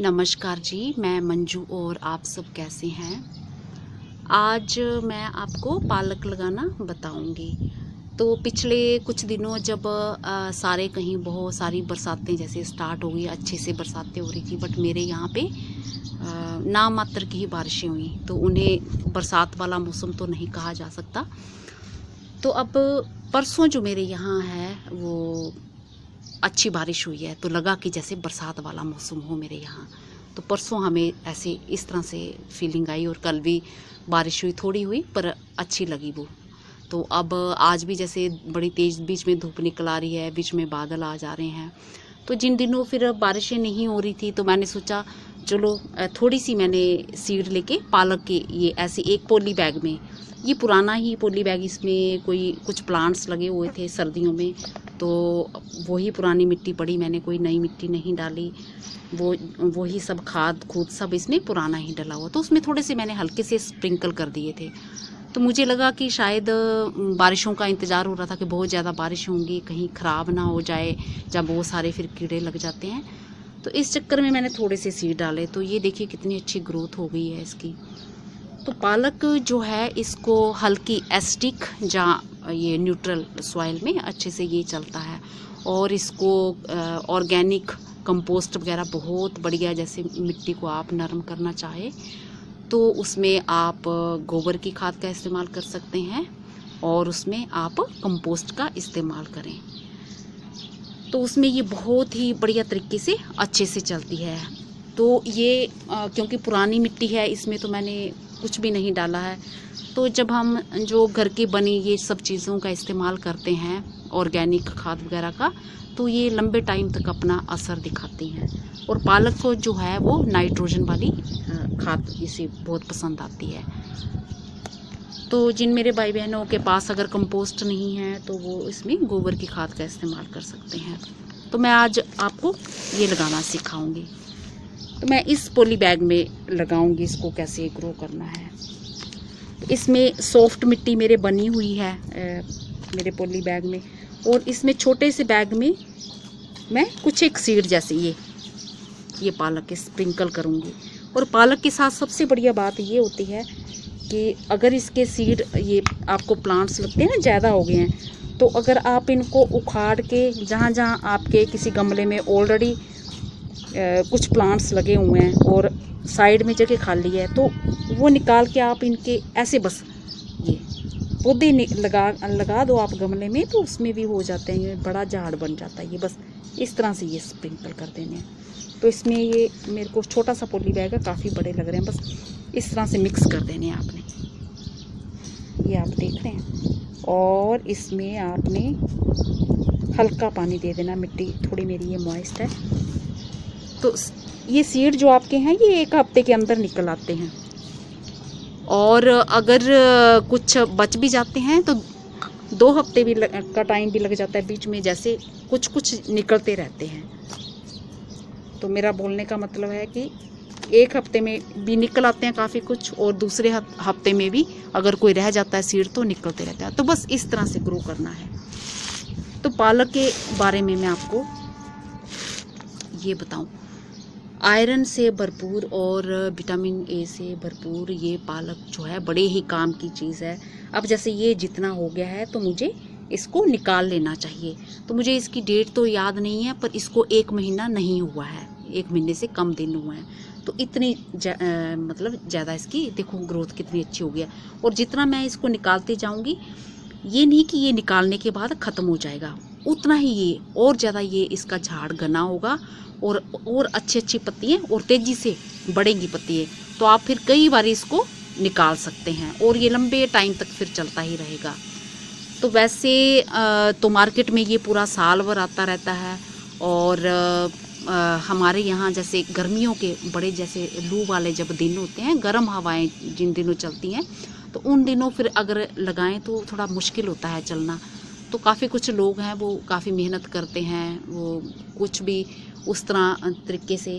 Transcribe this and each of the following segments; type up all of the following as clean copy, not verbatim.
नमस्कार जी, मैं मंजू और आप सब कैसे हैं। आज मैं आपको पालक लगाना बताऊंगी। तो पिछले कुछ दिनों जब सारे कहीं बहुत सारी बरसातें जैसे स्टार्ट हो गई, अच्छे से बरसातें हो रही थी, बट मेरे यहाँ पे नाम मात्र की ही बारिशें हुई, तो उन्हें बरसात वाला मौसम तो नहीं कहा जा सकता। तो अब परसों जो मेरे यहाँ है वो अच्छी बारिश हुई है, तो लगा कि जैसे बरसात वाला मौसम हो मेरे यहाँ। तो परसों हमें ऐसे इस तरह से फीलिंग आई, और कल भी बारिश हुई, थोड़ी हुई पर अच्छी लगी वो। तो अब आज भी जैसे बड़ी तेज़ बीच में धूप निकल आ रही है, बीच में बादल आ जा रहे हैं। तो जिन दिनों फिर बारिशें नहीं हो रही थी, तो मैंने सोचा चलो थोड़ी सी मैंने सीड लेके पालक के ये ऐसे एक पॉली बैग में, ये पुराना ही पॉली बैग, इसमें कोई कुछ प्लांट्स लगे हुए थे सर्दियों में, तो वही पुरानी मिट्टी पड़ी, मैंने कोई नई मिट्टी नहीं डाली। वही सब खाद खूद सब इसमें पुराना ही डला हुआ, तो उसमें थोड़े से मैंने हल्के से स्प्रिंकल कर दिए थे। तो मुझे लगा कि शायद बारिशों का इंतज़ार हो रहा था कि बहुत ज़्यादा बारिश होंगी, कहीं ख़राब ना हो जाए, जब बहुत सारे फिर कीड़े लग जाते हैं। तो इस चक्कर में मैंने थोड़े से सीड डाले, तो ये देखिए कितनी अच्छी ग्रोथ हो गई है इसकी। तो पालक जो है इसको हल्की एसिडिक या ये न्यूट्रल सॉइल में अच्छे से ये चलता है, और इसको ऑर्गेनिक कंपोस्ट वगैरह बहुत बढ़िया, जैसे मिट्टी को आप नरम करना चाहे तो उसमें आप गोबर की खाद का इस्तेमाल कर सकते हैं, और उसमें आप कंपोस्ट का इस्तेमाल करें, तो उसमें ये बहुत ही बढ़िया तरीके से अच्छे से चलती है। तो ये क्योंकि पुरानी मिट्टी है, इसमें तो मैंने कुछ भी नहीं डाला है। तो जब हम जो घर की बनी ये सब चीज़ों का इस्तेमाल करते हैं, ऑर्गेनिक खाद वगैरह का, तो ये लंबे टाइम तक अपना असर दिखाती हैं। और पालक को जो है वो नाइट्रोजन वाली खाद इसे बहुत पसंद आती है। तो जिन मेरे भाई बहनों के पास अगर कंपोस्ट नहीं है तो वो इसमें गोबर की खाद का इस्तेमाल कर सकते हैं। तो मैं आज आपको ये लगाना सिखाऊंगी। तो मैं इस पॉली बैग में लगाऊंगी, इसको कैसे ग्रो करना है। तो इसमें सॉफ्ट मिट्टी मेरे बनी हुई है मेरे पॉली बैग में, और इसमें छोटे से बैग में मैं कुछ एक सीड जैसे ये पालक के स्प्रिंकल करूँगी। और पालक के साथ सबसे बढ़िया बात ये होती है कि अगर इसके सीड, ये आपको प्लांट्स लगते हैं ना ज़्यादा हो गए हैं, तो अगर आप इनको उखाड़ के जहाँ जहाँ आपके किसी गमले में ऑलरेडी कुछ प्लांट्स लगे हुए हैं और साइड में जगह खाली है, तो वो निकाल के आप इनके ऐसे बस ये पौधे लगा दो आप गमले में, तो उसमें भी हो जाते हैं, ये बड़ा झाड़ बन जाता है। ये बस इस तरह से ये स्प्रिंकल कर देने हैं। तो इसमें ये मेरे को छोटा सा पॉली बैग है, काफ़ी बड़े लग रहे हैं, बस इस तरह से मिक्स कर देने हैं आपने, ये आप देख रहे हैं। और इसमें आपने हल्का पानी दे देना, मिट्टी थोड़ी मेरी ये मॉइस्ट है। तो ये सीड जो आपके हैं ये 1 हफ्ते के अंदर निकल आते हैं, और अगर कुछ बच भी जाते हैं तो 2 हफ्ते भी का टाइम भी लग जाता है बीच में, जैसे कुछ कुछ निकलते रहते हैं। तो मेरा बोलने का मतलब है कि 1 हफ्ते में भी निकल आते हैं काफ़ी कुछ, और दूसरे हफ्ते में भी अगर कोई रह जाता है सीड तो निकलते रहता है। तो बस इस तरह से ग्रो करना है। तो पालक के बारे में मैं आपको ये बताऊं, आयरन से भरपूर और विटामिन ए से भरपूर ये पालक जो है बड़े ही काम की चीज़ है। अब जैसे ये जितना हो गया है तो मुझे इसको निकाल लेना चाहिए। तो मुझे इसकी डेट तो याद नहीं है, पर इसको 1 महीना नहीं हुआ है, 1 महीने से कम दिन हुए हैं। तो इतनी मतलब ज़्यादा इसकी देखो ग्रोथ कितनी अच्छी हो गया। और जितना मैं इसको निकालती जाऊँगी, ये नहीं कि ये निकालने के बाद ख़त्म हो जाएगा, उतना ही ये और ज़्यादा ये इसका झाड़ घना होगा, और अच्छी अच्छी पत्तियाँ और तेज़ी से बढ़ेंगी पत्तियाँ। तो आप फिर कई बार इसको निकाल सकते हैं, और ये लंबे टाइम तक फिर चलता ही रहेगा। तो वैसे तो मार्केट में ये पूरा साल भर आता रहता है, और हमारे यहाँ जैसे गर्मियों के बड़े जैसे लू वाले जब दिन होते हैं, गर्म हवाएं जिन दिनों चलती हैं, तो उन दिनों फिर अगर लगाएं तो थोड़ा मुश्किल होता है चलना। तो काफ़ी कुछ लोग हैं वो काफ़ी मेहनत करते हैं, वो कुछ भी उस तरह तरीके से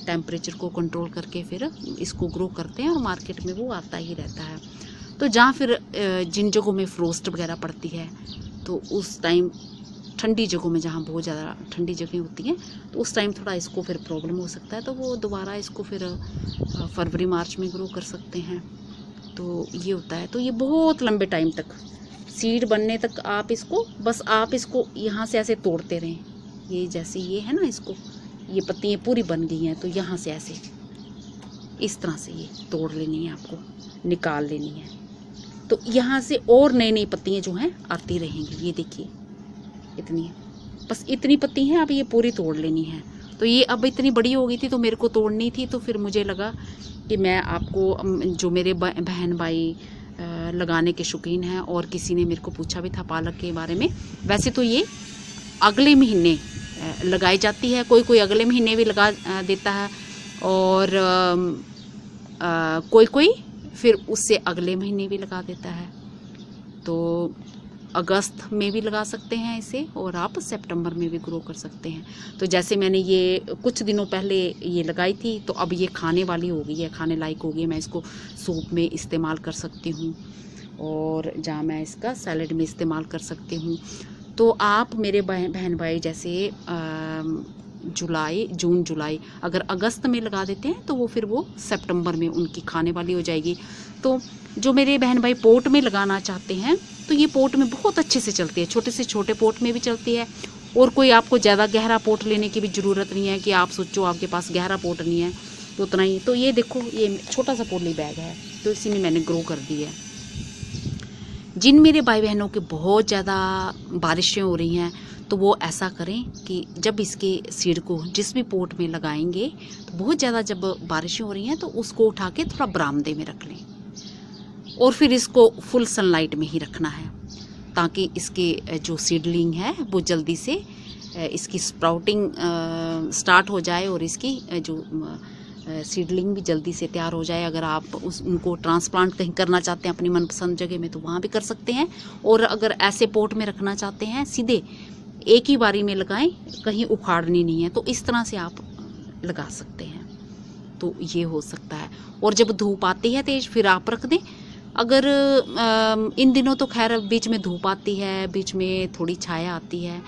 टेम्परेचर को कंट्रोल करके फिर इसको ग्रो करते हैं, और मार्केट में वो आता ही रहता है। तो जहाँ फिर जिन जगहों में फ्रोस्ट वगैरह पड़ती है, तो उस टाइम ठंडी जगहों में, जहाँ बहुत ज़्यादा ठंडी जगह होती हैं, तो उस टाइम थोड़ा इसको फिर प्रॉब्लम हो सकता है, तो वो दोबारा इसको फिर फरवरी मार्च में ग्रो कर सकते हैं। तो ये होता है। तो ये बहुत लंबे टाइम तक, सीड बनने तक आप इसको, बस आप इसको यहाँ से ऐसे तोड़ते रहें। ये जैसे ये है ना, इसको ये पत्तियाँ पूरी बन गई हैं, तो यहाँ से ऐसे इस तरह से ये तोड़ लेनी है, आपको निकाल लेनी है। तो यहाँ से और नई नई पत्तियाँ जो हैं आती रहेंगी। ये देखिए इतनी है, बस इतनी पत्ती हैं, अब ये पूरी तोड़ लेनी है। तो ये अब इतनी बड़ी हो गई थी, तो मेरे को तोड़नी थी, तो फिर मुझे लगा कि मैं आपको, जो मेरे बहन भाई लगाने के शौकीन हैं, और किसी ने मेरे को पूछा भी था पालक के बारे में। वैसे तो ये अगले महीने लगाई जाती है, कोई कोई अगले महीने भी लगा देता है, और कोई कोई फिर उससे अगले महीने भी लगा देता है। तो अगस्त में भी लगा सकते हैं इसे, और आप सितंबर में भी ग्रो कर सकते हैं। तो जैसे मैंने ये कुछ दिनों पहले ये लगाई थी, तो अब ये खाने वाली हो गई है, खाने लायक हो गई है। मैं इसको सूप में इस्तेमाल कर सकती हूँ, और जहाँ मैं इसका सैलड में इस्तेमाल कर सकती हूँ। तो आप मेरे बहन भाई जैसे जून जुलाई अगर अगस्त में लगा देते हैं, तो वो फिर वो सितंबर में उनकी खाने वाली हो जाएगी। तो जो मेरे बहन भाई पोट में लगाना चाहते हैं, तो ये पोट में बहुत अच्छे से चलती है, छोटे से छोटे पोट में भी चलती है। और कोई आपको ज़्यादा गहरा पोट लेने की भी ज़रूरत नहीं है कि आप सोचो आपके पास गहरा पोट नहीं है तो उतना ही। तो ये देखो, ये छोटा सा पॉली बैग है, तो इसी में मैंने ग्रो कर दी है। जिन मेरे भाई बहनों के बहुत ज़्यादा बारिशें हो रही हैं, तो वो ऐसा करें कि जब इसके सीड को जिस भी पोट में लगाएंगे, तो बहुत ज़्यादा जब बारिशें हो रही हैं, तो उसको उठा के थोड़ा बरामदे में रख लें, और फिर इसको फुल सनलाइट में ही रखना है, ताकि इसके जो सीडलिंग है वो जल्दी से इसकी स्प्राउटिंग स्टार्ट हो जाए, और इसकी जो सीडलिंग भी जल्दी से तैयार हो जाए। अगर आप उनको ट्रांसप्लांट कहीं करना चाहते हैं अपनी मनपसंद जगह में, तो वहाँ भी कर सकते हैं। और अगर ऐसे पोट में रखना चाहते हैं, सीधे एक ही बारी में लगाएं, कहीं उखाड़नी नहीं है, तो इस तरह से आप लगा सकते हैं। तो ये हो सकता है। और जब धूप आती है तेज, फिर आप रख दें। अगर इन दिनों तो खैर बीच में धूप आती है, बीच में थोड़ी छाया आती है,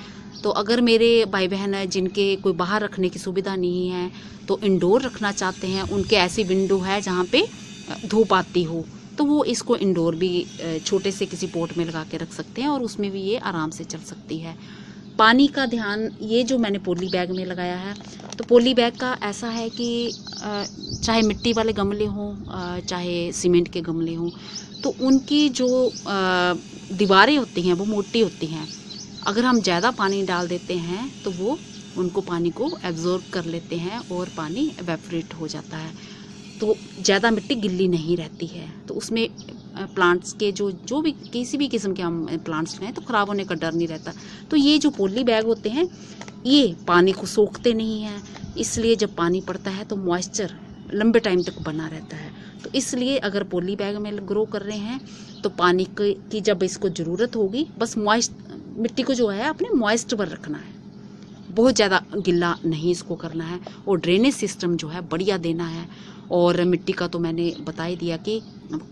तो अगर मेरे भाई बहन हैं जिनके कोई बाहर रखने की सुविधा नहीं है, तो इंडोर रखना चाहते हैं, उनके ऐसी विंडो है जहाँ पे धूप आती हो, तो वो इसको इंडोर भी छोटे से किसी पोट में लगा के रख सकते हैं, और उसमें भी ये आराम से चल सकती है। पानी का ध्यान, ये जो मैंने पोली बैग में लगाया है, तो पोली बैग का ऐसा है कि चाहे मिट्टी वाले गमले हों, चाहे सीमेंट के गमले हों, तो उनकी जो दीवारें होती हैं वो मोटी होती हैं। अगर हम ज़्यादा पानी डाल देते हैं, तो वो उनको पानी को एब्जॉर्ब कर लेते हैं, और पानी एवेपोरेट हो जाता है, तो ज़्यादा मिट्टी गिल्ली नहीं रहती है। तो उसमें प्लांट्स के जो भी किसी भी किस्म के हम प्लांट्स लें, तो ख़राब होने का डर नहीं रहता। तो ये जो पोली बैग होते हैं, ये पानी को सोखते नहीं हैं, इसलिए जब पानी पड़ता है तो मॉइस्चर लंबे टाइम तक बना रहता है। तो इसलिए अगर पोली बैग में ग्रो कर रहे हैं, तो पानी की जब इसको ज़रूरत होगी, बस मिट्टी को जो है अपने मॉइस्ट पर रखना है, बहुत ज़्यादा गिल्ला नहीं इसको करना है, और ड्रेनेज सिस्टम जो है बढ़िया देना है। और मिट्टी का तो मैंने बता ही दिया कि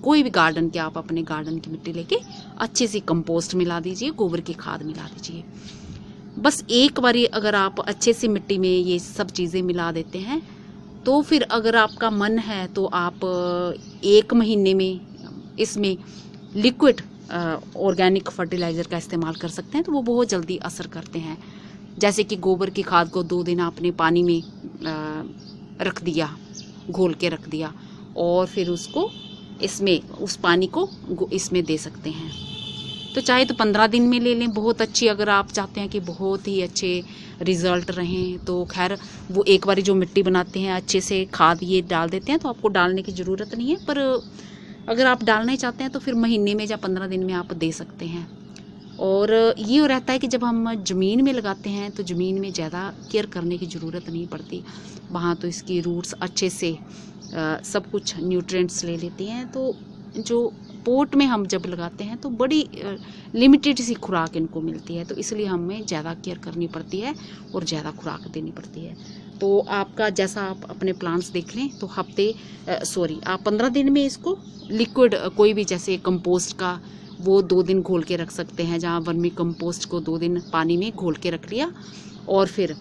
कोई भी गार्डन के, आप अपने गार्डन की मिट्टी लेके अच्छे से कंपोस्ट मिला दीजिए, गोबर की खाद मिला दीजिए। बस एक बारी अगर आप अच्छे से मिट्टी में ये सब चीज़ें मिला देते हैं, तो फिर अगर आपका मन है तो आप 1 महीने में इसमें लिक्विड ऑर्गेनिक फर्टिलाइज़र का इस्तेमाल कर सकते हैं, तो वो बहुत जल्दी असर करते हैं। जैसे कि गोबर की खाद को 2 दिन आपने पानी में रख दिया, घोल के रख दिया, और फिर उसको इसमें उस पानी को इसमें दे सकते हैं। तो चाहे तो 15 दिन में ले लें, बहुत अच्छी। अगर आप चाहते हैं कि बहुत ही अच्छे रिज़ल्ट रहें, तो खैर वो एक बार जो मिट्टी बनाते हैं अच्छे से खाद ये डाल देते हैं, तो आपको डालने की ज़रूरत नहीं है। पर अगर आप डालना ही चाहते हैं, तो फिर महीने में या 15 दिन में आप दे सकते हैं। और ये रहता है कि जब हम ज़मीन में लगाते हैं, तो ज़मीन में ज़्यादा केयर करने की ज़रूरत नहीं पड़ती, वहाँ तो इसकी रूट्स अच्छे से सब कुछ न्यूट्रिएंट्स ले लेती हैं। तो जो पोट में हम जब लगाते हैं, तो बड़ी लिमिटेड सी खुराक इनको मिलती है, तो इसलिए हमें ज़्यादा केयर करनी पड़ती है और ज़्यादा खुराक देनी पड़ती है। तो आपका जैसा आप अपने प्लांट्स देख लें, तो आप 15 दिन में इसको लिक्विड कोई भी, जैसे कंपोस्ट का वो 2 दिन घोल के रख सकते हैं। जहाँ वर्मी कंपोस्ट को 2 दिन पानी में घोल के रख लिया, और फिर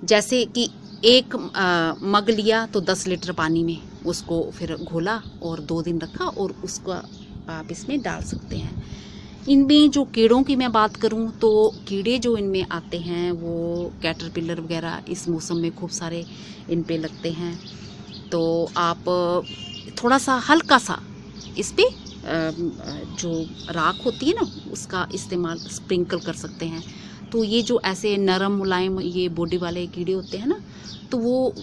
जैसे कि 1 मग लिया तो 10 लीटर पानी में उसको फिर घोला और 2 दिन रखा, और उसको आप इसमें डाल सकते हैं। इनमें जो कीड़ों की मैं बात करूं तो कीड़े जो इनमें आते हैं वो कैटरपिलर वगैरह इस मौसम में खूब सारे इन पे लगते हैं। तो आप थोड़ा सा हल्का सा इस पे जो राख होती है ना उसका इस्तेमाल स्प्रिंकल कर सकते हैं। तो ये जो ऐसे नरम मुलायम ये बॉडी वाले कीड़े होते हैं ना, तो वो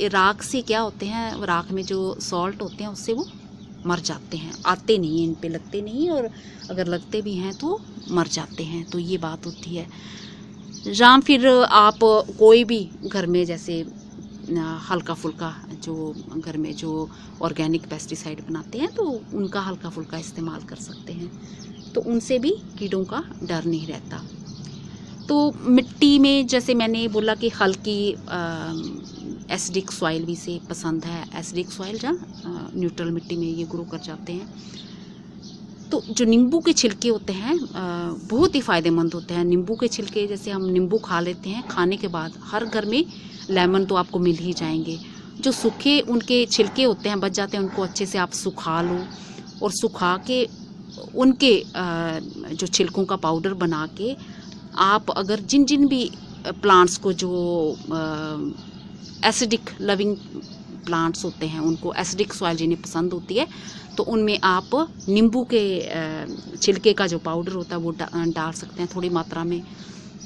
राख से क्या होते हैं, राख में जो सॉल्ट होते हैं उससे वो मर जाते हैं, आते नहीं हैं, इन पे लगते नहीं, और अगर लगते भी हैं तो मर जाते हैं। तो ये बात होती है। या फिर आप कोई भी घर में जैसे हल्का फुल्का जो घर में जो ऑर्गेनिक पेस्टिसाइड बनाते हैं तो उनका हल्का फुल्का इस्तेमाल कर सकते हैं, तो उनसे भी कीड़ों का डर नहीं रहता। तो मिट्टी में जैसे मैंने बोला कि हल्की एसिडिक सॉइल भी से पसंद है। एसिडिक सॉइल जहाँ न्यूट्रल मिट्टी में ये ग्रो कर जाते हैं। तो जो नींबू के छिलके होते हैं बहुत ही फ़ायदेमंद होते हैं। नींबू के छिलके जैसे हम नींबू खा लेते हैं, खाने के बाद हर घर में लेमन तो आपको मिल ही जाएंगे। जो सूखे उनके छिलके होते हैं बच जाते हैं, उनको अच्छे से आप सुखा लो, और सुखा के उनके जो छिलकों का पाउडर बना के आप अगर जिन जिन भी प्लांट्स को जो एसिडिक लविंग प्लांट्स होते हैं उनको एसिडिक सॉइल जिन्हें पसंद होती है, तो उनमें आप नींबू के छिलके का जो पाउडर होता है वो डाल सकते हैं थोड़ी मात्रा में।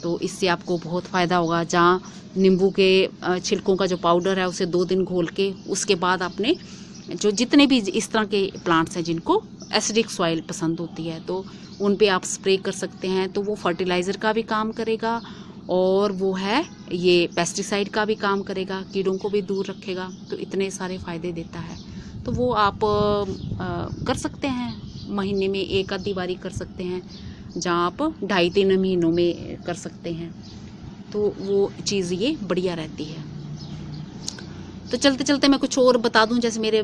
तो इससे आपको बहुत फ़ायदा होगा। जहाँ नींबू के छिलकों का जो पाउडर है उसे 2 दिन घोल के उसके बाद आपने जो जितने भी इस तरह के प्लांट्स हैं जिनको एसिडिक सॉइल पसंद होती है तो उन पे आप स्प्रे कर सकते हैं। तो वो फर्टिलाइज़र का भी काम करेगा, और वो है ये पेस्टिसाइड का भी काम करेगा, कीड़ों को भी दूर रखेगा। तो इतने सारे फ़ायदे देता है। तो वो आप कर सकते हैं, महीने में 1 आधी बारी कर सकते हैं, जहाँ आप 2.5-3 महीनों में कर सकते हैं। तो वो चीज़ ये बढ़िया रहती है। तो चलते चलते मैं कुछ और बता दूं। जैसे मेरे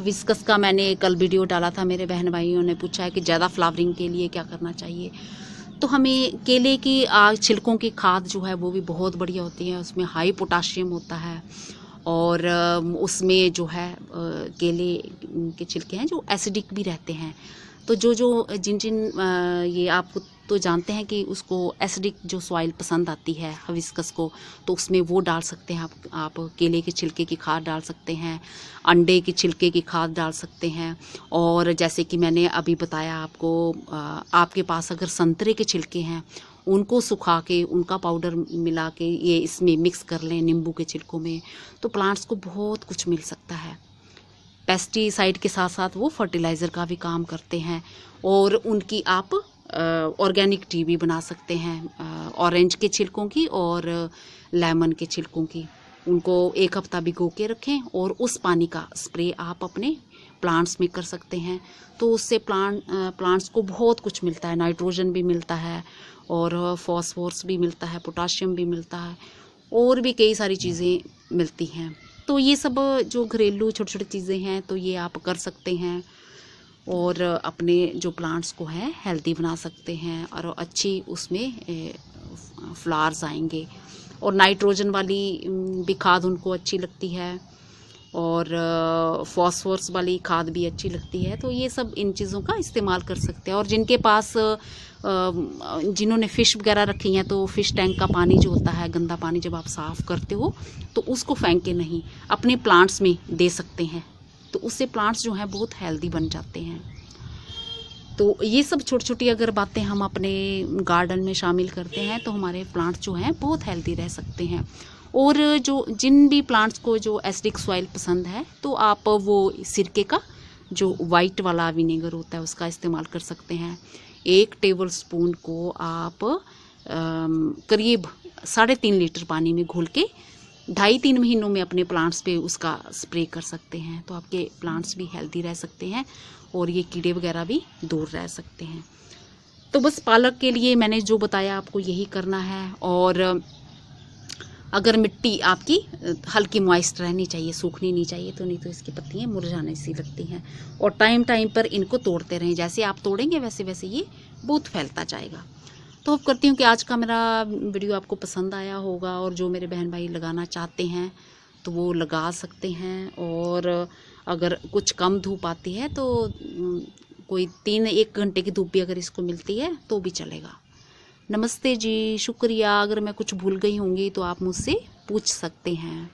विस्कस का मैंने कल वीडियो डाला था, मेरे बहन भाइयों ने पूछा है कि ज़्यादा फ्लावरिंग के लिए क्या करना चाहिए। तो हमें केले की छिलकों की खाद जो है वो भी बहुत बढ़िया होती है। उसमें हाई पोटाशियम होता है, और उसमें जो है केले के छिलके हैं जो एसिडिक भी रहते हैं। तो जो जिन ये आप तो जानते हैं कि उसको एसिडिक जो सॉइल पसंद आती है हिबिस्कस को, तो उसमें वो डाल सकते हैं आप केले के छिलके की खाद डाल सकते हैं, अंडे के छिलके की खाद डाल सकते हैं। और जैसे कि मैंने अभी बताया आपको, आपके पास अगर संतरे के छिलके हैं उनको सुखा के उनका पाउडर मिला के ये इसमें मिक्स कर लें नींबू के छिलकों में, तो प्लांट्स को बहुत कुछ मिल सकता है। पेस्टिसाइड के साथ साथ वो फर्टिलाइज़र का भी काम करते हैं, और उनकी आप ऑर्गेनिक टी भी बना सकते हैं, ऑरेंज के छिलकों की और लेमन के छिलकों की। उनको 1 हफ्ता भिगो के रखें, और उस पानी का स्प्रे आप अपने प्लांट्स में कर सकते हैं। तो उससे प्लांट्स को बहुत कुछ मिलता है, नाइट्रोजन भी मिलता है, और फॉस्फोरस भी मिलता है, पोटाशियम भी मिलता है, और भी कई सारी चीज़ें मिलती हैं। तो ये सब जो घरेलू छोटी छोटी चीज़ें हैं तो ये आप कर सकते हैं, और अपने जो प्लांट्स को है हेल्दी बना सकते हैं, और अच्छी उसमें फ्लावर्स आएंगे। और नाइट्रोजन वाली भी खाद उनको अच्छी लगती है, और फॉस्फोरस वाली खाद भी अच्छी लगती है। तो ये सब इन चीज़ों का इस्तेमाल कर सकते हैं। और जिनके पास जिन्होंने फ़िश वगैरह रखी हैं, तो फ़िश टैंक का पानी जो होता है, गंदा पानी जब आप साफ़ करते हो तो उसको फेंक के नहीं, अपने प्लांट्स में दे सकते हैं। तो उससे प्लांट्स जो हैं बहुत हेल्दी बन जाते हैं। तो ये सब छोटी छोटी अगर बातें हम अपने गार्डन में शामिल करते हैं तो हमारे प्लांट्स जो हैं बहुत हेल्दी रह सकते हैं। और जो जिन भी प्लांट्स को जो एसिडिक सॉइल पसंद है, तो आप वो सिरके का जो वाइट वाला विनेगर होता है उसका इस्तेमाल कर सकते हैं। 1 टेबल स्पून को आप करीब 3.5 लीटर पानी में घोल के 2.5-3 महीनों में अपने प्लांट्स पे उसका स्प्रे कर सकते हैं। तो आपके प्लांट्स भी हेल्दी रह सकते हैं, और ये कीड़े वगैरह भी दूर रह सकते हैं। तो बस पालक के लिए मैंने जो बताया आपको यही करना है। और अगर मिट्टी आपकी हल्की मॉइस्ट रहनी चाहिए, सूखनी नहीं चाहिए, तो नहीं तो इसकी पत्तियाँ मुरझाने सी लगती हैं। और टाइम टाइम पर इनको तोड़ते रहें, जैसे आप तोड़ेंगे वैसे वैसे ये बहुत फैलता जाएगा। तो होप करती हूँ कि आज का मेरा वीडियो आपको पसंद आया होगा, और जो मेरे बहन भाई लगाना चाहते हैं तो वो लगा सकते हैं। और अगर कुछ कम धूप आती है तो कोई 1 घंटे की धूप भी अगर इसको मिलती है तो भी चलेगा। नमस्ते जी, शुक्रिया। अगर मैं कुछ भूल गई होंगी तो आप मुझसे पूछ सकते हैं।